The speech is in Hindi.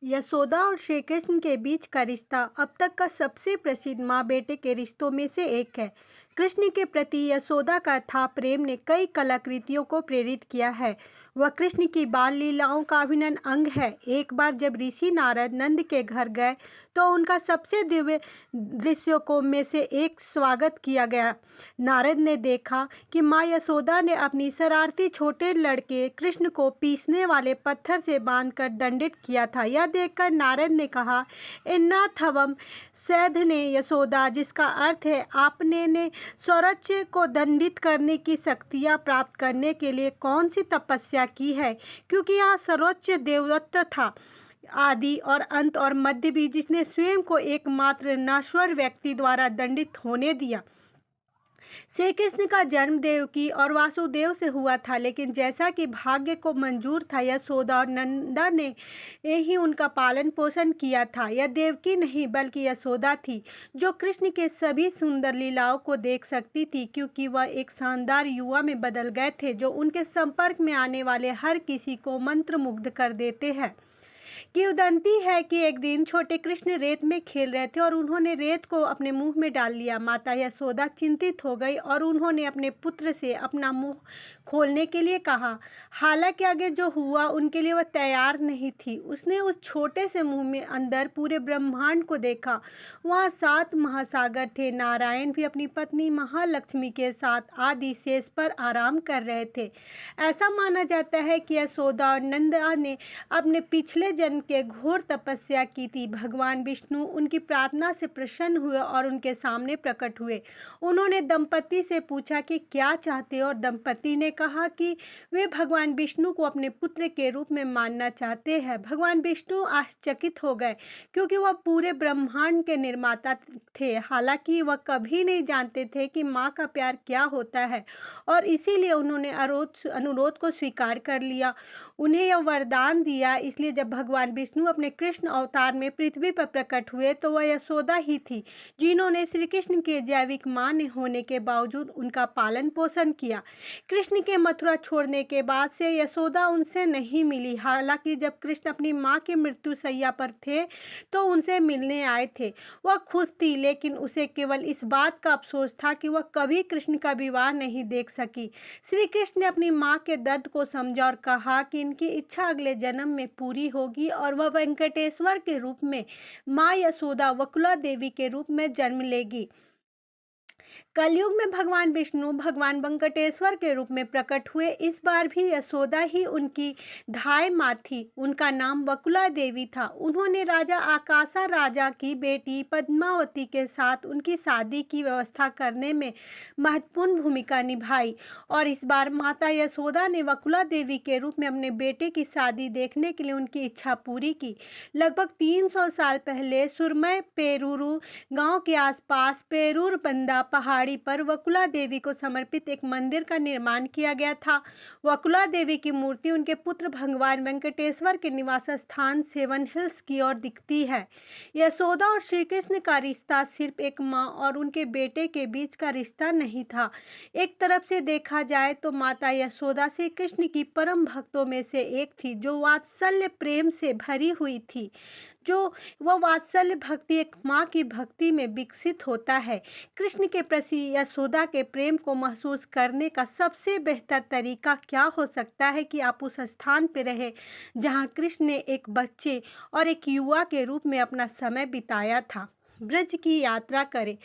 यशोदा और श्री कृष्ण के बीच का रिश्ता अब तक का सबसे प्रसिद्ध माँ बेटे के रिश्तों में से एक है। कृष्ण के प्रति यशोदा का अथाह प्रेम ने कई कलाकृतियों को प्रेरित किया है। वह कृष्ण की बाल लीलाओं का अभिन्न अंग है। एक बार जब ऋषि नारद नंद के घर गए तो उनका सबसे दिव्य दृश्यों को में से एक स्वागत किया गया। नारद ने देखा कि माँ यशोदा ने अपनी शरारती छोटे लड़के कृष्ण को पीसने वाले पत्थर से बांधकर दंडित किया था। यह देखकर नारद ने कहा, इन्नाथवम सैध ने यशोदा, जिसका अर्थ है आपने ने स्वरच को दंडित करने की शक्तियाँ प्राप्त करने के लिए कौन सी तपस्या की है, क्योंकि यह सर्वोच्च देवदत्त था, आदि और अंत और मध्य भी, जिसने स्वयं को एकमात्र नश्वर व्यक्ति द्वारा दंडित होने दिया। श्री कृष्ण का जन्म देवकी और वासुदेव से हुआ था, लेकिन जैसा कि भाग्य को मंजूर था, यशोदा और नंदा ने ही उनका पालन पोषण किया था। यह देवकी नहीं बल्कि यशोदा थी जो कृष्ण के सभी सुंदर लीलाओं को देख सकती थी, क्योंकि वह एक शानदार युवा में बदल गए थे जो उनके संपर्क में आने वाले हर किसी को मंत्रमुग्ध कर देते हैं। किंवदंती है कि एक दिन छोटे कृष्ण रेत में खेल रहे थे और उन्होंने रेत को अपने मुंह में डाल लिया। माता यशोदा चिंतित हो गई और उन्होंने अपने पुत्र से अपना मुंह खोलने के लिए कहा। हालांकि आगे जो हुआ उनके लिए वह तैयार नहीं थी। उसने उस छोटे से मुंह में अंदर पूरे ब्रह्मांड को देखा। वहाँ 7 महासागर थे। नारायण भी अपनी पत्नी महालक्ष्मी के साथ आदि शेष पर आराम कर रहे थे। ऐसा माना जाता है कि यशोदा और नंदा ने अपने पिछले जन्म के घोर तपस्या की थी। भगवान विष्णु उनकी प्रार्थना से प्रसन्न हुए और उनके सामने प्रकट हुए। उन्होंने दंपति से पूछा कि क्या चाहते हो, और दंपति ने कहा कि वे भगवान विष्णु को अपने पुत्र के रूप में मानना चाहते हैं। भगवान विष्णु आश्चर्यचकित हो गए, क्योंकि वह पूरे ब्रह्मांड के निर्माता थे। हालांकि वह कभी नहीं जानते थे कि माँ का प्यार क्या होता है, और इसीलिए उन्होंने अनुरोध को स्वीकार कर लिया। उन्हें यह वरदान दिया। इसलिए जब भगवान विष्णु अपने कृष्ण अवतार में पृथ्वी पर प्रकट हुए तो वह यशोदा ही थी जिन्होंने श्री कृष्ण के जैविक मां होने के बावजूद उनका पालन पोषण किया। कृष्ण के मथुरा छोड़ने के बाद से यशोदा उनसे नहीं मिली। हालांकि जब कृष्ण अपनी मां की मृत्यु शैया पर थे तो उनसे मिलने आए थे। वह खुश थी, लेकिन उसे केवल इस बात का अफसोस था कि वह कभी कृष्ण का विवाह नहीं देख सकी। श्री कृष्ण ने अपनी मां के दर्द को समझा और कहा कि इनकी इच्छा अगले जन्म में पूरी होगी और वह वेंकटेश्वर के रूप में माँ यशोदा वकुला देवी के रूप में जन्म लेगी। कलयुग में भगवान विष्णु भगवान वेंकटेश्वर के रूप में प्रकट हुए। इस बार भी यशोदा ही उनकी धाय माँ थी। उनका नाम वकुला देवी था। उन्होंने राजा आकाशा राजा की बेटी पद्मावती के साथ उनकी शादी की व्यवस्था करने में महत्वपूर्ण भूमिका निभाई, और इस बार माता यशोदा ने वकुला देवी के रूप में अपने बेटे की शादी देखने के लिए उनकी इच्छा पूरी की। लगभग 300 साल पहले सुरमय पेरूरू गांव के आसपास पेरूर बंदा पहाड़ी पर वकुला देवी को समर्पित एक मंदिर का निर्माण किया गया था। वकुला देवी की मूर्ति उनके पुत्र भगवान वेंकटेश्वर के निवास स्थान सेवन हिल्स की ओर दिखती है। यशोदा और श्री कृष्ण का रिश्ता सिर्फ एक माँ और उनके बेटे के बीच का रिश्ता नहीं था। एक तरफ से देखा जाए तो माता यशोदा श्री कृष्ण की परम भक्तों में से एक थी, जो वात्सल्य प्रेम से भरी हुई थी। जो वह वात्सल्य भक्ति एक माँ की भक्ति में विकसित होता है। कृष्ण के प्रति यशोदा के प्रेम को महसूस करने का सबसे बेहतर तरीका क्या हो सकता है कि आप उस स्थान पर रहे जहाँ कृष्ण ने एक बच्चे और एक युवा के रूप में अपना समय बिताया था। ब्रज की यात्रा करें।